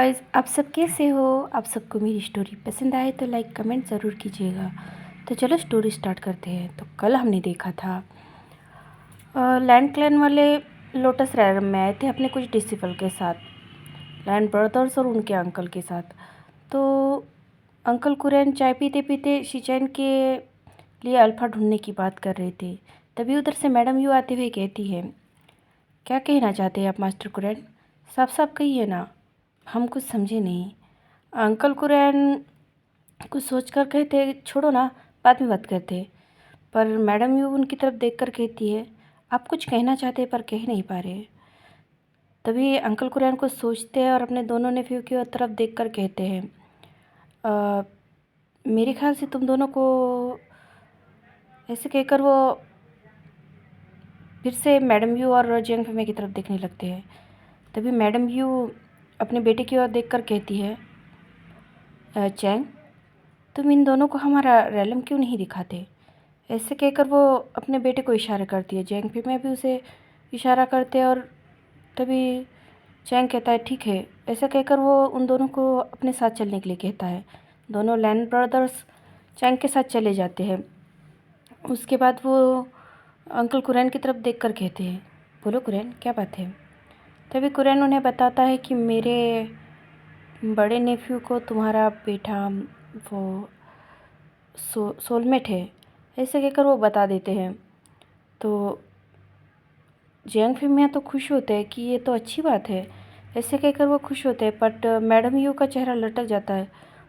Guys, आप सब कैसे हो? आप सबको मेरी स्टोरी पसंद आए तो लाइक कमेंट ज़रूर कीजिएगा। तो चलो स्टोरी स्टार्ट करते हैं। तो कल हमने देखा था लैंड क्लैन वाले लोटस रैरम में आए थे अपने कुछ डिसिपल के साथ, लैंड ब्रदर्स और उनके अंकल के साथ। तो अंकल कुरैन चाय पीते पीते शिचैन के लिए अल्फ़ा ढूंढने की बात कर रहे थे। तभी उधर से मैडम यू आते हुए कहती है, क्या कहना चाहते हैं आप मास्टर कुरैन? साफ साफ कहिए ना, हम कुछ समझे नहीं। अंकल कुरैन कुछ सोच कर कहते, छोड़ो ना, बाद में बात करते। पर मैडम यू उनकी तरफ देखकर कहती है, आप कुछ कहना चाहते हैं पर कह नहीं पा रहे। तभी अंकल कुरैन कुछ सोचते हैं और अपने दोनों नेफ्यू की तरफ देखकर कहते हैं, मेरे ख्याल से तुम दोनों को, ऐसे कहकर वो फिर से मैडम यू और जियांग फीमे की तरफ देखने लगते हैं। तभी मैडम यू अपने बेटे की ओर देखकर कहती है, चैंग, तुम इन दोनों को हमारा रैलम क्यों नहीं दिखाते? ऐसे कहकर वो अपने बेटे को इशारा करती है। जियांग फीमे भी उसे इशारा करते हैं और तभी चैंग कहता है, ठीक है। ऐसा कहकर वो उन दोनों को अपने साथ चलने के लिए कहता है। दोनों लैंड ब्रदर्स चैंग के साथ चले जाते हैं। उसके बाद वो अंकल कुरैन की तरफ देखकर कहते हैं, बोलो कुरैन, क्या बात है? तभी कुरैन उन्हें बताता है कि मेरे बड़े नेफ्यू को तुम्हारा बेटा वो सोलमेट है। ऐसे कहकर वो बता देते हैं। तो जियांग फीमे तो खुश होते हैं कि ये तो अच्छी बात है। ऐसे कहकर वो खुश होते हैं, बट मैडम यू का चेहरा लटक जाता है।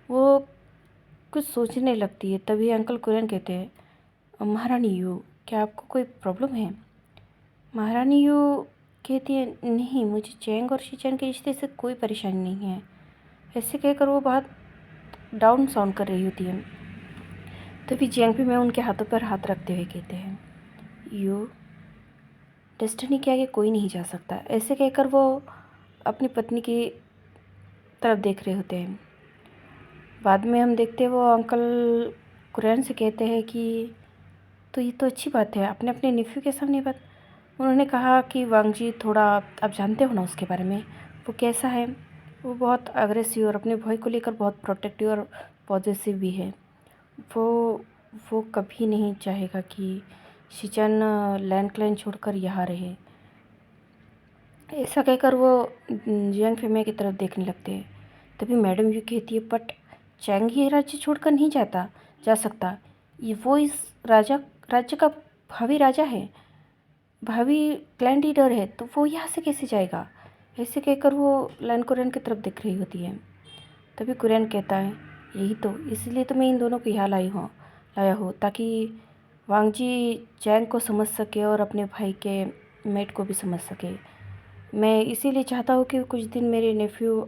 वो कुछ सोचने लगती है। तभी अंकल कुरैन कहते हैं, महारानी यू, क्या आपको कोई प्रॉब्लम है? महारानी यू कहती है, नहीं, मुझे चैंग और शिचैन के रिश्ते से कोई परेशानी नहीं है। ऐसे कहकर वो बहुत डाउन साउंड कर रही होती है। तभी जियांग फीमे उनके हाथों पर हाथ रखते हुए कहते हैं, यू, डेस्टिनी के आगे कोई नहीं जा सकता। ऐसे कहकर वो अपनी पत्नी की तरफ देख रहे होते हैं। बाद में हम देखते हैं वो अंकल कुरैन से कहते हैं कि तो ये तो अच्छी बात है, आपने अपने नेफ्यू के सामने बात। उन्होंने कहा कि वांग जी, थोड़ा आप जानते हो ना उसके बारे में, वो कैसा है? वो बहुत अग्रेसिव और अपने भाई को लेकर बहुत प्रोटेक्टिव और पॉजिटिव भी है। वो कभी नहीं चाहेगा कि शिचैन लैंड क्लैन छोड़कर यहाँ रहे। ऐसा कहकर वो जियांग फीमे की तरफ देखने लगते हैं। तभी मैडम यू कहती है, बट चैंग ये राज्य छोड़कर नहीं जा सकता। ये वो इस राज्य का भावी राजा है, भावी क्लैन लीडर है, तो वो यहाँ से कैसे जाएगा? ऐसे कहकर वो लैंड कुरैन की तरफ देख रही होती है। तभी कुरैन कहता है, यही तो, इसलिए तो मैं इन दोनों को यहाँ लाया हूँ ताकि वांग जी चैंग को समझ सके और अपने भाई के मेट को भी समझ सके। मैं इसीलिए चाहता हूँ कि कुछ दिन मेरे नेफ्यू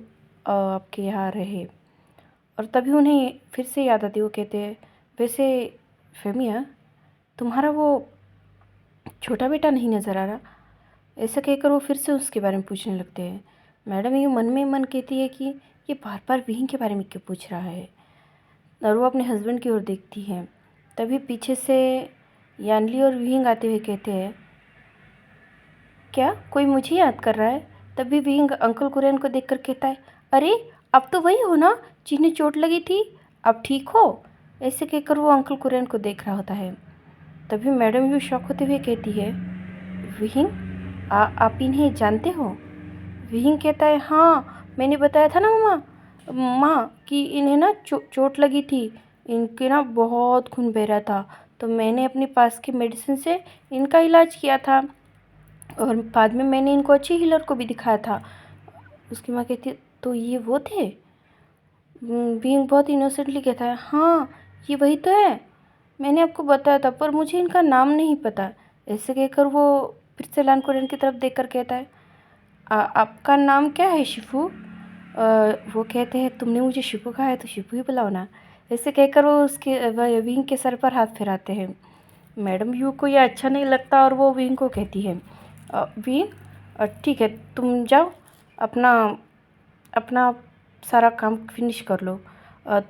आपके यहाँ रहे। और तभी उन्हें फिर से याद आती, वो कहते हैं, वैसे फेमिया, तुम्हारा वो छोटा बेटा नहीं नज़र आ रहा? ऐसा कहकर वो फिर से उसके बारे में पूछने लगते हैं। मैडम ये मन में मन कहती है कि ये बार बार विहिंग के बारे में क्यों पूछ रहा है, और वो अपने हस्बैंड की ओर देखती है। तभी पीछे से यानली और विहिंग आते हुए कहते हैं, क्या कोई मुझे याद कर रहा है? तभी विहिंग अंकल कुरैन को देखकर कहता है, अरे अब तो वही हो ना जिन्हें चोट लगी थी, अब ठीक हो? ऐसे कहकर वो अंकल कुरैन को देख रहा होता है। तभी मैडम यू शॉक होते हुए कहती है, विहिंग, आप इन्हें जानते हो? विहिंग कहता है, हाँ, मैंने बताया था ना माँ कि इन्हें ना चोट लगी थी, इनके ना बहुत खून बह रहा था, तो मैंने अपने पास की मेडिसिन से इनका इलाज किया था और बाद में मैंने इनको अच्छी हीलर को भी दिखाया था। उसकी माँ कहती है, तो ये वो थे? विहिंग बहुत इनोसेंटली कहता है, हाँ, ये वही तो है, मैंने आपको बताया था, पर मुझे इनका नाम नहीं पता। ऐसे कहकर वो फिर से लैंड कुरैन की तरफ देखकर कहता है, आपका नाम क्या है शिफू? वो कहते हैं, तुमने मुझे शिफू कहा है तो शिफू ही बुलाओ ना। ऐसे कहकर वो उसके विंग के सर पर हाथ फिराते हैं। मैडम यू को यह अच्छा नहीं लगता और वो विंग को कहती है, विंग, ठीक है, तुम जाओ, अपना अपना सारा काम फिनिश कर लो।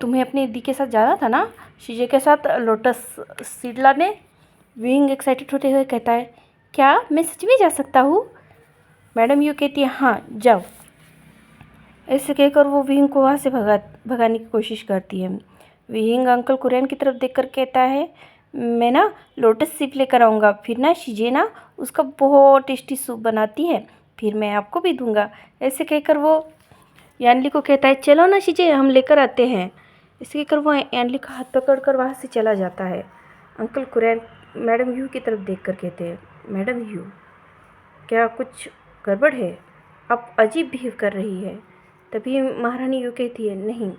तुम्हें अपनी दी के साथ जाना था ना, शीजे के साथ लोटस सीड लाने? विंग एक्साइटेड होते हुए कहता है, क्या मैं सच में जा सकता हूँ? मैडम यू कहती है, हाँ, जाओ। ऐसे कहकर वो विहिंग को वहाँ से भगाने की कोशिश करती है। विहिंग अंकल कुरैन की तरफ देखकर कहता है, मैं ना लोटस सीप लेकर आऊँगा, फिर ना शिजे ना उसका बहुत टेस्टी सूप बनाती है, फिर मैं आपको भी दूंगा। ऐसे कहकर वो यानली को कहता है, चलो ना शिजे, हम लेकर आते हैं। ऐसे कहकर वो यानली का हाथ पकड़कर वहाँ से चला जाता है। अंकल कुरैन मैडम यू की तरफ देखकर कहते हैं, मैडम यू, क्या कुछ गड़बड़ है? आप अजीब बिहेव कर रही है। तभी महारानी यू कहती है, नहीं,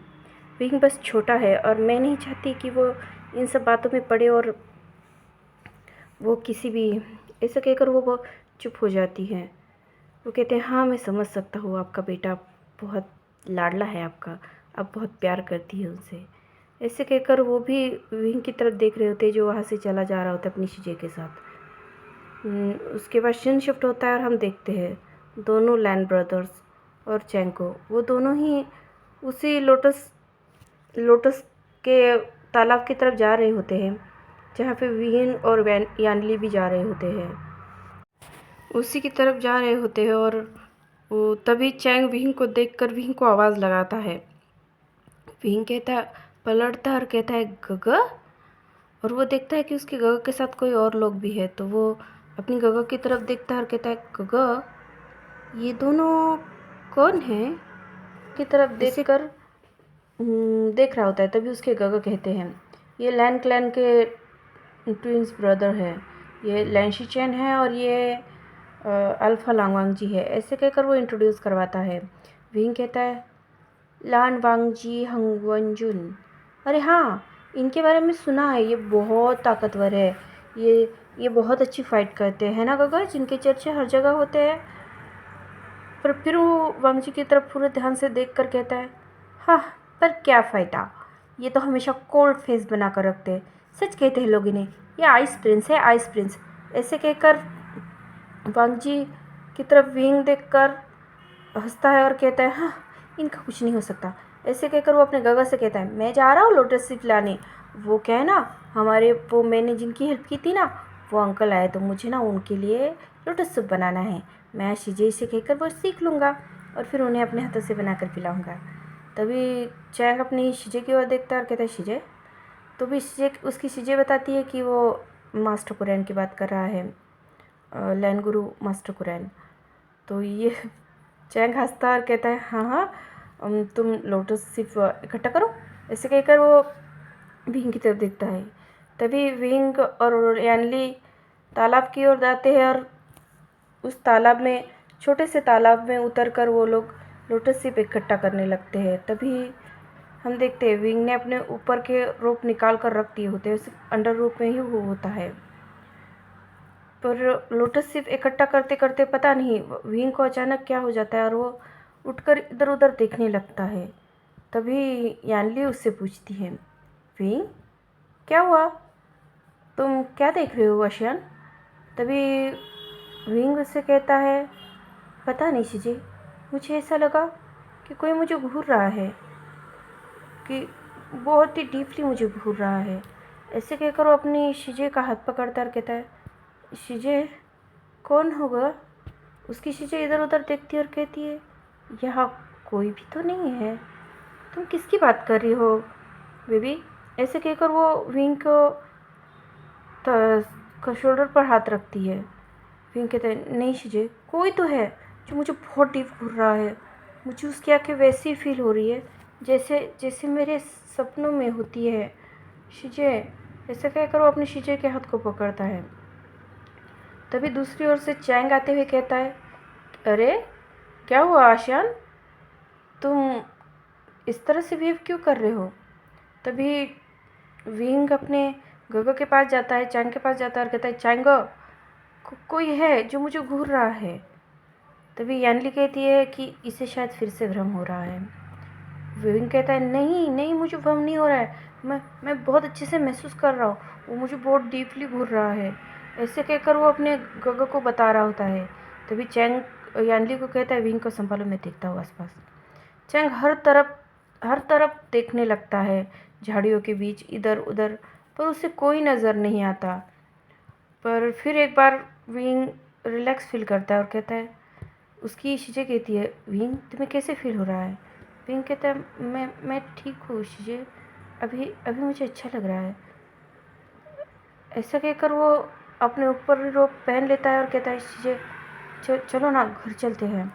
विंग बस छोटा है और मैं नहीं चाहती कि वो इन सब बातों में पड़े और वो किसी भी। ऐसा कहकर वो चुप हो जाती है। वो कहते हैं, हाँ मैं समझ सकता हूँ, आपका बेटा बहुत लाडला है आपका, आप बहुत प्यार करती है उनसे। ऐसे कहकर वो भी विंग की तरफ देख रहे होते हैं जो वहाँ से चला जा रहा होता है अपनी शिजे के साथ। उसके बाद सीन शिफ्ट होता है और हम देखते हैं दोनों लैन ब्रदर्स और चैंको, वो दोनों ही उसी लोटस के तालाब की तरफ जा रहे होते हैं जहाँ पे विहिन और यानली भी जा रहे होते हैं। उसी की तरफ जा रहे होते हैं और वो तभी चैंग विहिंग को देखकर विहिंग को आवाज़ लगाता है। विहिंग कहता है, पलटता और कहता है, गगा। और वो देखता है कि उसके गगा के साथ कोई और लोग भी है, तो वो अपनी गगा की तरफ देखता है और कहता है, गगा, ये दोनों कौन हैं? की तरफ देखकर देख रहा होता है। तभी उसके गगा कहते हैं, ये लैन क्लैन के ट्विंस ब्रदर है, ये लैंशी चैन है और ये अल्फ़ा लांगवांग जी है। ऐसे कहकर वो इंट्रोड्यूस करवाता है। विंग कहता है, लान वांग जी हंगवंजुन, अरे हाँ, इनके बारे में सुना है, ये बहुत ताकतवर है, ये बहुत अच्छी फाइट करते हैं ना गगा, जिनके चर्चे हर जगह होते हैं। पर फिर वो वांग जी की तरफ पूरे ध्यान से देख कर कहता है, हाँ, पर क्या फ़ायदा, ये तो हमेशा कोल्ड फेस बना कर रखते हैं। सच कहते हैं लोग इन्हें, ये आइस प्रिंस है, आइस प्रिंस। ऐसे कहकर वांग जी की तरफ विंग देखकर हंसता है और कहता है, हाँ, इनका कुछ नहीं हो सकता। ऐसे कहकर वो अपने गगा से कहता है, मैं जा रहा हूँ लोटस सीप लाने। वो क्या है ना, हमारे वो मैंने जिनकी हेल्प की थी ना, वो अंकल आए, तो मुझे ना उनके लिए लोटस सूप बनाना है। मैं शिजे से कहकर वो सीख लूँगा और फिर उन्हें अपने हाथों से बनाकर पिलाऊँगा। तभी चैंग अपनी शिजे की ओर देखता है और कहता है, शिजे। तो भी शिजे उसकी शिजे बताती है कि वो मास्टर कुरैन की बात कर रहा है, लैन गुरु मास्टर कुरैन। तो ये चैंग हंसता और कहता है, हाँ हाँ, तुम लोटस सिर्फ इकट्ठा करो। ऐसे कहकर वो विंग की तरफ देखता है। तभी विंग और यानली तालाब की ओर जाते हैं और उस तालाब में, छोटे से तालाब में उतरकर वो लोग लोटस सिप इकट्ठा करने लगते हैं। तभी हम देखते हैं विंग ने अपने ऊपर के रोप निकाल कर रख दिए होते हैं, सिर्फ अंडर रोप में ही वो होता है। पर लोटस सिर्फ इकट्ठा करते करते पता नहीं विंग को अचानक क्या हो जाता है और वो उठकर इधर उधर देखने लगता है। तभी यानली उससे पूछती है, विंग, क्या हुआ, तुम क्या देख रहे हो आशियान? तभी विंग उससे कहता है, पता नहीं शिजे, मुझे ऐसा लगा कि कोई मुझे घूर रहा है, कि बहुत ही डीपली मुझे घूर रहा है। ऐसे कहकर वो अपनी शिजे का हाथ पकड़ता और कहता है, शिजे, कौन होगा? उसकी शिजे इधर उधर देखती है और कहती है, यहाँ कोई भी तो नहीं है, तुम किसकी बात कर रही हो बेबी? ऐसे कहकर वो विंग को शोल्डर पर हाथ रखती है। विंग कहते हैं, नहीं शिजे, कोई तो है जो मुझे बहुत डीप घूर रहा है। मुझे उसकी आँखें वैसी फील हो रही है जैसे जैसे मेरे सपनों में होती है शिजे। ऐसे कहकर वो अपने शिजे के हाथ को पकड़ता है। तभी दूसरी ओर से चैंग आते हुए कहता है, अरे क्या हुआ आशियान, तुम इस तरह से बिहेव क्यों कर रहे हो? तभी विंग अपने गगा के पास जाता है, चैंग के पास जाता है और कहता है, चैंग, कोई है जो मुझे घूर रहा है। तभी यानली कहती है कि इसे शायद फिर से भ्रम हो रहा है। विंग कहता है, नहीं नहीं, मुझे भ्रम नहीं हो रहा है, मैं बहुत अच्छे से महसूस कर रहा हूँ, वो मुझे बहुत डीपली घूर रहा है। ऐसे कहकर वो अपने गगा को बता रहा होता है। तभी चैंग यानली को कहता है, विंग को संभालो, मैं देखता हूँ आसपास। चैंग हर तरफ देखने लगता है, झाड़ियों के बीच इधर उधर, पर उसे कोई नज़र नहीं आता। पर फिर एक बार विंग रिलैक्स फील करता है और कहता है, उसकी शीजे कहती है, विंग तुम्हें कैसे फील हो रहा है? विंग कहता है, मैं ठीक हूँ शीजे, अभी अभी मुझे अच्छा लग रहा है। ऐसा कहकर वो अपने ऊपर रोब पहन लेता है और कहता है, शीजे चलो ना घर चलते हैं।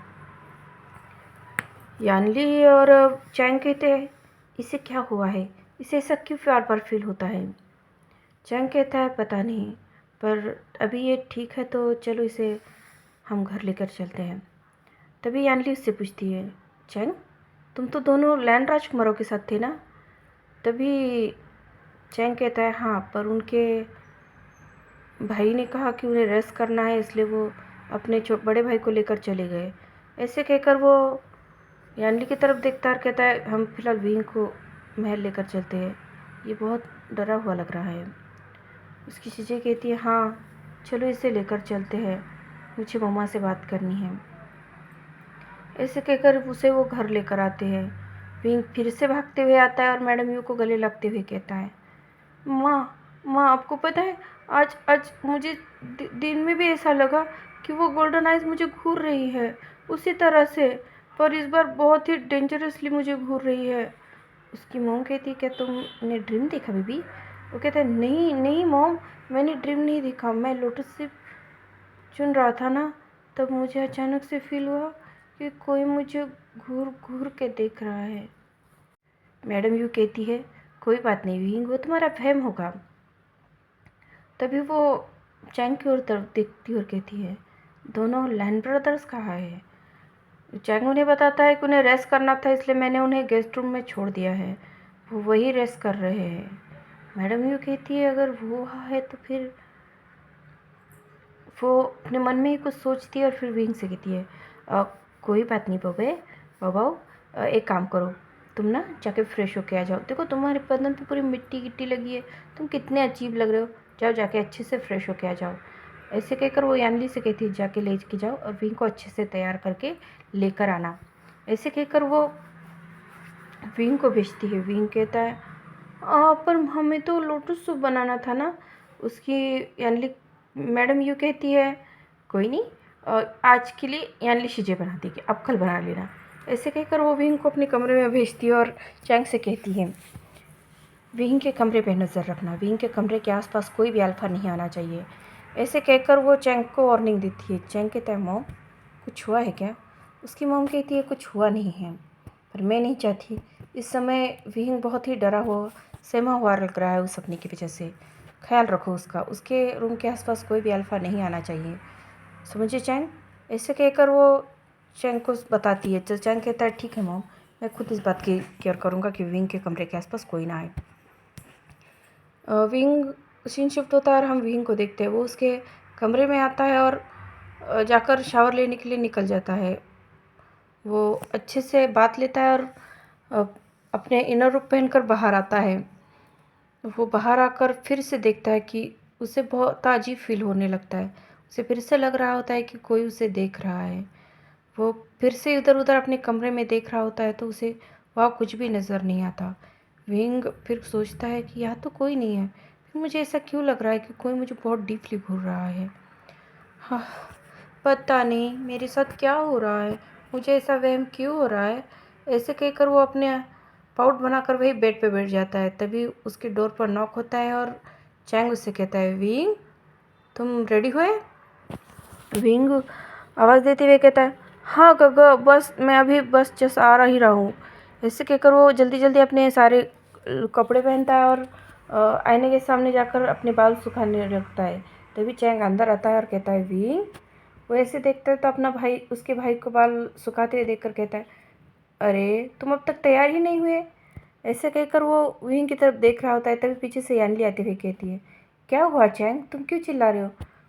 यानली और चैंग कहते हैं, इसे क्या हुआ है, इसे ऐसा क्यों बार बार फील होता है? चैंग कहता है, पता नहीं, पर अभी ये ठीक है तो चलो इसे हम घर लेकर चलते हैं। तभी यानली उससे पूछती है, चैंग तुम तो दोनों लैंड राजकुमारों के साथ थे ना? तभी चैंग कहता है, हाँ, पर उनके भाई ने कहा कि उन्हें रेस्ट करना है, इसलिए वो अपने बड़े भाई को लेकर चले गए। ऐसे कहकर वो यानली की तरफ देखता है और कहता है, हम फिलहाल विंग को महल लेकर चलते हैं, ये बहुत डरा हुआ लग रहा है। उसकी चीज़ें कहती है, हाँ चलो इसे लेकर चलते हैं, मुझे मम्मा से बात करनी है। ऐसे कहकर उसे वो घर लेकर आते हैं। विंग फिर से भागते हुए आता है और मैडम यू को गले लगते हुए कहता है, माँ आपको पता है, आज आज मुझे दिन में भी ऐसा लगा कि वो गोल्डन आइज मुझे घूर रही है उसी तरह से, पर इस बार बहुत ही डेंजरसली मुझे घूर रही है। उसकी मॉम कहती है, क्या तुमने ड्रीम देखा बेबी? वो कहता है, नहीं नहीं मॉम, मैंने ड्रीम नहीं देखा, मैं लोटस से चुन रहा था ना, तब मुझे अचानक से फील हुआ कि कोई मुझे घूर घूर के देख रहा है। मैडम यू कहती है, कोई बात नहीं विंग, वो तुम्हारा वहम होगा। तभी वो चैंग की ओर तरफ देखती और कहती है, दोनों लैन ब्रदर्स कहाँ है? चैंग उन्हें बताता है कि उन्हें रेस्ट करना था, इसलिए मैंने उन्हें गेस्ट रूम में छोड़ दिया है, वो वही रेस्ट कर रहे हैं। मैडम यू कहती है, अगर वो वहाँ है तो फिर वो अपने मन में ही कुछ सोचती है और फिर विंग से कहती है, कोई बात नहीं बाबाओ, एक काम करो, तुम ना जाके फ्रेश होके आ जाओ, देखो तुम्हारे बदन पे पूरी मिट्टी गिट्टी लगी है, तुम कितने अजीब लग रहे हो, जाओ जाके अच्छे से फ्रेश होके आ जाओ। ऐसे कहकर वो यानली से कहती है, जाके ले के जाओ और विंग को अच्छे से तैयार करके लेकर आना। ऐसे कहकर वो विंग को भेजती है। विंग कहता है, पर हमें तो लोटस सूप बनाना था ना। उसकी यानली मैडम यू कहती है, कोई नहीं, आज के लिए यानली शीजे बना देगी, अब कल बना लेना। ऐसे कहकर वो विंग को अपने कमरे में भेजती है और चैंग से कहती है, विंग के कमरे पे नज़र रखना, विंग के कमरे के आसपास कोई भी अल्फा नहीं आना चाहिए। ऐसे कहकर वो चैंग को वार्निंग देती है। चैंग कहता है, मॉम कुछ हुआ है क्या? उसकी मॉम कहती है, कुछ हुआ नहीं है, पर मैं नहीं चाहती, इस समय विंग बहुत ही डरा हुआ सहमा हुआ लग रहा है उस सपने की वजह से, ख्याल रखो उसका, उसके रूम के आसपास कोई भी अल्फा नहीं आना चाहिए, समझे चैंग? ऐसे कहकर वो चैंग को बताती है। तो चैंग कहता है, ठीक है मॉम, मैं खुद इस बात की केयर करूँगा कि विंग के कमरे के आसपास कोई ना आए। विंग सीन शिफ्ट होता है और हम विंग को देखते हैं। वो उसके कमरे में आता है और जाकर शावर लेने के लिए निकल जाता है। वो अच्छे से बात लेता है और अपने इनर रूप पहनकर बाहर आता है। वो बाहर आकर फिर से देखता है कि उसे बहुत अजीब फील होने लगता है। उसे फिर से लग रहा होता है कि कोई उसे देख रहा है। वो फिर से इधर उधर अपने कमरे में देख रहा होता है तो उसे वहाँ कुछ भी नज़र नहीं आता। विंग फिर सोचता है कि यहाँ तो कोई नहीं है, फिर मुझे ऐसा क्यों लग रहा है कि कोई मुझे बहुत डीपली घूर रहा है। हाँ, पता नहीं मेरे साथ क्या हो रहा है, मुझे ऐसा वहम क्यों हो रहा है। ऐसे कहकर वो अपने पाउट बनाकर वही बेड पे बैठ जाता है। तभी उसके डोर पर नॉक होता है और चैंग उससे कहता है, विंग तुम रेडी हुए? विंग आवाज़ देते हुए कहता है, हाँ गगा, बस मैं अभी बस जस्ट आ ही रहा हूँ। ऐसे कहकर वो जल्दी जल्दी अपने सारे कपड़े पहनता है और आईने के सामने जाकर अपने बाल सुखाने रखता है। तभी चैंग अंदर आता है और कहता है, विंग। वो ऐसे देखता है तो अपना भाई, उसके भाई को बाल सुखाते हुए देखकर कहता है, अरे तुम अब तक तैयार ही नहीं हुए। ऐसे कहकर वो विंग की तरफ देख रहा होता है। तभी पीछे से यानली आते हुए कहती है, क्या हुआ चैंग, तुम क्यों चिल्ला रहे हो?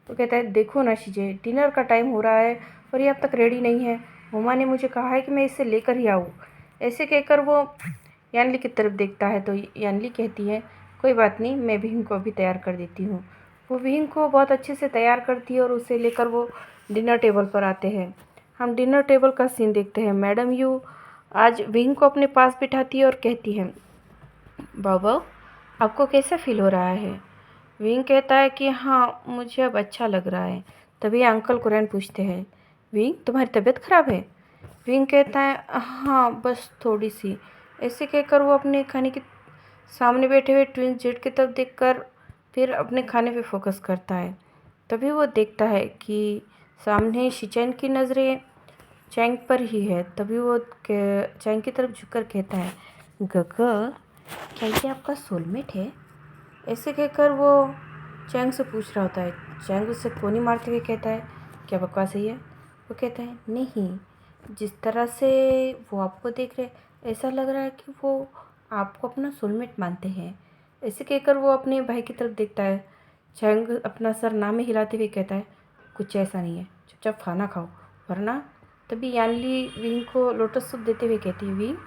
वो कहता है, देखो ना शीजे, डिनर का टाइम हो रहा है और ये अब तक रेडी नहीं है, मम्मा ने मुझे कहा है कि मैं इसे लेकर ही आऊँ। ऐसे कहकर वो यानली की तरफ देखता है तो यानली कहती है, कोई बात नहीं, मैं विंग को अभी तैयार कर देती हूँ। वो विंग को बहुत अच्छे से तैयार करती है और उसे लेकर वो डिनर टेबल पर आते हैं। हम डिनर टेबल का सीन देखते हैं। मैडम यू आज विंग को अपने पास बिठाती है और कहती है, बाबा आपको कैसा फील हो रहा है? विंग कहता है कि हाँ मुझे अब अच्छा लग रहा है। तभी अंकल कुरैन पूछते हैं, विंग तुम्हारी तबीयत ख़राब है? विंग कहता है हाँ बस थोड़ी सी। ऐसे कहकर वो अपने खाने के सामने बैठे हुए ट्विंस जेट की तरफ देखकर फिर अपने खाने पे फोकस करता है। तभी वो देखता है कि सामने शिचैन की नज़रें चैंग पर ही है। तभी वो चैंग की तरफ झुककर कहता है गगर क्या ये आपका सोलमेट है? ऐसे कहकर वो चैंग से पूछ रहा होता है। चैंग उससे कोनी मारते हुए कहता है क्या बकवास है ये? वो कहता है नहीं, जिस तरह से वो आपको देख रहे ऐसा लग रहा है कि वो आपको अपना सोलमेट मानते हैं। ऐसे कहकर वो अपने भाई की तरफ देखता है। चैंग अपना सर ना में हिलाते हुए कहता है कुछ ऐसा नहीं है, चुपचाप खाना खाओ वरना। तभी यानली विंग को लोटस सूप देते हुए कहती है विंग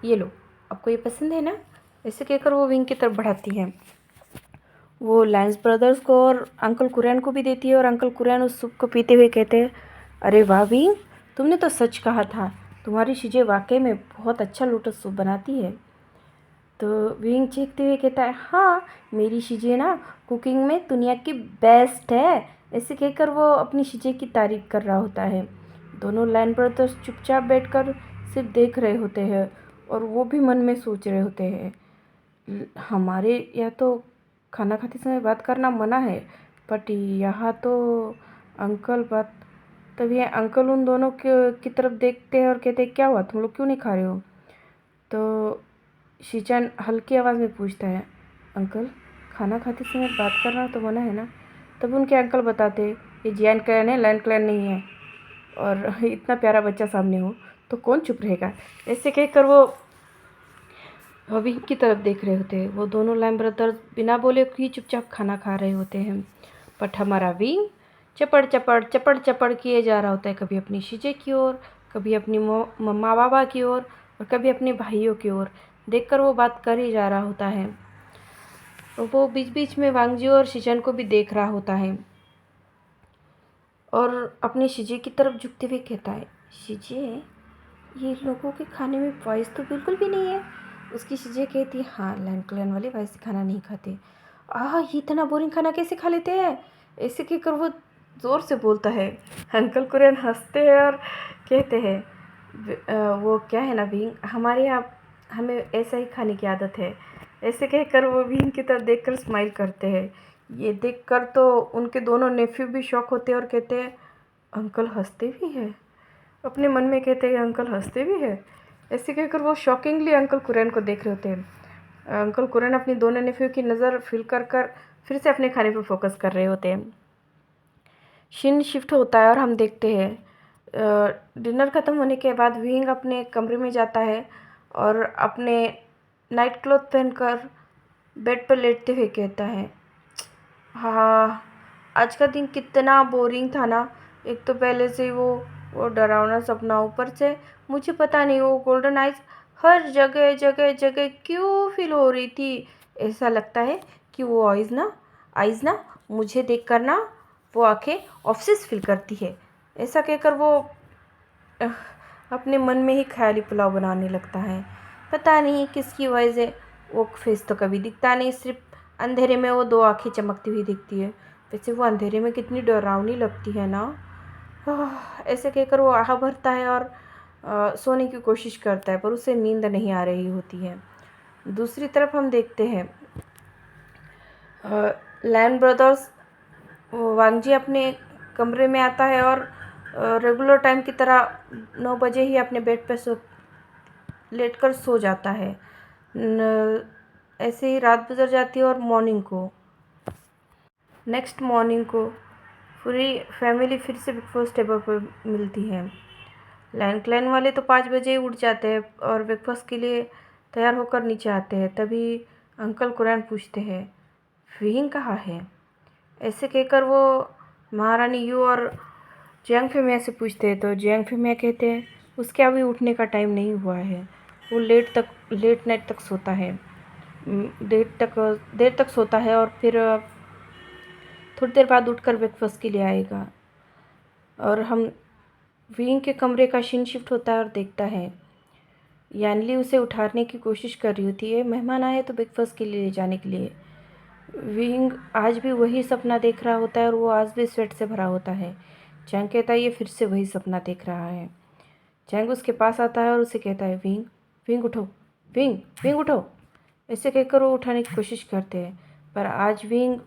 ये लो, आपको ये पसंद है ना? ऐसे कहकर वो विंग की तरफ बढ़ाती है। वो लैंस ब्रदर्स को और अंकल कुरैन को भी देती है और अंकल कुरैन उस सूप को पीते हुए कहते हैं अरे वाह विंग, तुमने तो सच कहा था, तुम्हारी चीज़ें वाकई में बहुत अच्छा लोटस सूप बनाती है। तो विंग चीखते हुए कहता है हाँ मेरी चीज़ें ना कुकिंग में दुनिया की बेस्ट है। ऐसे कहकर वो अपनी चीज़ें की तारीफ कर रहा होता है। दोनों लैंड ब्रदर्स चुपचाप बैठकर सिर्फ देख रहे होते हैं और वो भी मन में सोच रहे होते हैं हमारे यहाँ तो खाना खाते समय बात करना मना है, बट यहाँ तो अंकल बात। तभी अंकल उन दोनों की तरफ देखते हैं और कहते हैं क्या हुआ, तुम लोग क्यों नहीं खा रहे हो? तो शीचान हल्की आवाज़ में पूछता है अंकल खाना खाते समय बात करना तो मना है ना? तब उनके अंकल बताते ये जियान क्लैन है, लैंड क्लैन नहीं है, और इतना प्यारा बच्चा सामने हो तो कौन चुप रहेगा। ऐसे कहकर वो विंग की तरफ देख रहे होते हैं। वो दोनों लैम ब्रदर्स बिना बोले ही चुपचाप खाना खा रहे होते हैं। बट हमारा विंग चपड़ चपड़ चपड़ चपड़ किए जा रहा होता है, कभी अपनी शीजे की ओर, कभी अपनी माँ बाबा की ओर और कभी अपने भाइयों की ओर देखकर वो बात कर ही जा रहा होता है। वो बीच बीच में वांगजी और शिचन को भी देख रहा होता है और अपनी शीजे की तरफ झुकते हुए कहता है शीजे ये लोगों के खाने में वॉइस तो बिल्कुल भी नहीं है। उसकी चीज़ें कहती है हाँ लैंड क्लैन वाले वैसे खाना नहीं खाते। ये इतना बोरिंग खाना कैसे खा लेते हैं? ऐसे कहकर वो ज़ोर से बोलता है। अंकल कुरियन हंसते हैं और कहते हैं वो क्या है ना भींग, हमारे यहाँ हमें ऐसा ही खाने की आदत है। ऐसे कहकर वो भींग की तरफ देखकर स्माइल करते हैं। ये देखकर तो उनके दोनों नेफ्यू भी शॉक होते हैं और कहते हैं अंकल हंसते भी हैं। अपने मन में कहते हैं अंकल हंसते भी है। ऐसे कहकर वो शॉकिंगली अंकल कुरैन को देख रहे होते हैं। अंकल कुरैन अपनी दोनों नेफ्यू की नज़र फिल कर कर फिर से अपने खाने पर फोकस कर रहे होते हैं। शिन शिफ्ट होता है और हम देखते हैं डिनर ख़त्म होने के बाद विंग अपने कमरे में जाता है और अपने नाइट क्लॉथ पहनकर बेड पर लेटते हुए कहता है हाँ आज का दिन कितना बोरिंग था ना। एक तो पहले से ही वो डरावना सपना, ऊपर से मुझे पता नहीं वो गोल्डन आइज हर जगह जगह जगह क्यों फील हो रही थी। ऐसा लगता है कि वो आइज़ ना मुझे देखकर ना वो आंखें ऑब्सेस फील करती है। ऐसा कहकर वो अह, अपने मन में ही ख्याली पुलाव बनाने लगता है। पता नहीं किसकी वजह से वो फेस तो कभी दिखता नहीं, सिर्फ अंधेरे में वो दो आंखें चमकती हुई दिखती है। वैसे वो अंधेरे में कितनी डरावनी लगती है ना। ऐसे कहकर वो आह भरता है और सोने की कोशिश करता है पर उसे नींद नहीं आ रही होती है। दूसरी तरफ हम देखते हैं लैन ब्रदर्स वांगजी अपने कमरे में आता है और रेगुलर टाइम की तरह 9 बजे ही अपने बेड पर लेटकर सो जाता है। ऐसे ही रात गुजर जाती है और नेक्स्ट मॉर्निंग को पूरी फैमिली फिर से ब्रेकफास्ट टेबल पर मिलती है। लैंड क्लैन वाले तो 5 बजे ही उठ जाते हैं और ब्रेकफास्ट के लिए तैयार होकर नीचे आते हैं। तभी अंकल कुरैन पूछते हैं विंग कहाँ है? ऐसे कहकर वो महारानी यू और जियांग फेमिया से पूछते हैं। तो जियांग फेमिया कहते हैं उसके अभी उठने का टाइम नहीं हुआ है, वो लेट नाइट तक सोता है, देर तक सोता है और फिर थोड़ी देर बाद उठकर ब्रेकफास्ट के लिए आएगा। और हम विंग के कमरे का सीन शिफ्ट होता है और देखता है यानली उसे उठाने की कोशिश कर रही होती है, मेहमान आए तो ब्रेकफास्ट के लिए ले जाने के लिए। विंग आज भी वही सपना देख रहा होता है और वो आज भी स्वेट से भरा होता है। चैंग कहता है ये फिर से वही सपना देख रहा है। चैंग उसके पास आता है और उसे कहता है विंग, विंग उठो, विंग, विंग उठो। ऐसे कहकर वो उठाने की कोशिश करते हैं, पर आज विंग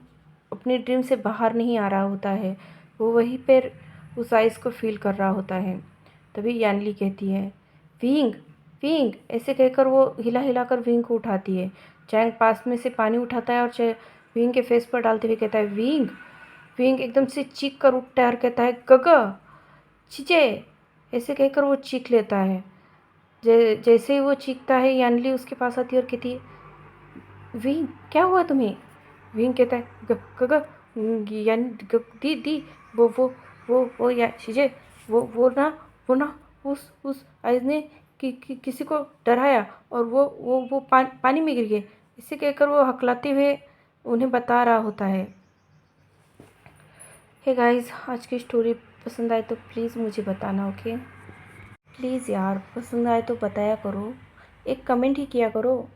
अपनी ड्रीम से बाहर नहीं आ रहा होता है। वो वहीं पर उस आइस को फील कर रहा होता है। तभी यानली कहती है विंग, विंग। ऐसे कहकर वो हिला हिला कर विंग को उठाती है। चैंग पास में से पानी उठाता है और विंग के फेस पर डालते हुए कहता है विंग। विंग एकदम से चीख कर उठता है और कहता है गगा, चीचे। ऐसे कहकर वो चीख लेता है। जैसे ही वो चीखता है यानली उसके पास आती है और कहती है विंग क्या हुआ तुम्हें। विंग कहता है गगा, यान दी दी वो या चीजे, वो ना उस आइस ने किसी को डराया और वो पानी में गिर गए। इसे कहकर वो हकलाते हुए उन्हें बता रहा होता है। हे गाइस, आज की स्टोरी पसंद आए तो प्लीज़ मुझे बताना, ओके। प्लीज़ यार, पसंद आए तो बताया करो, एक कमेंट ही किया करो।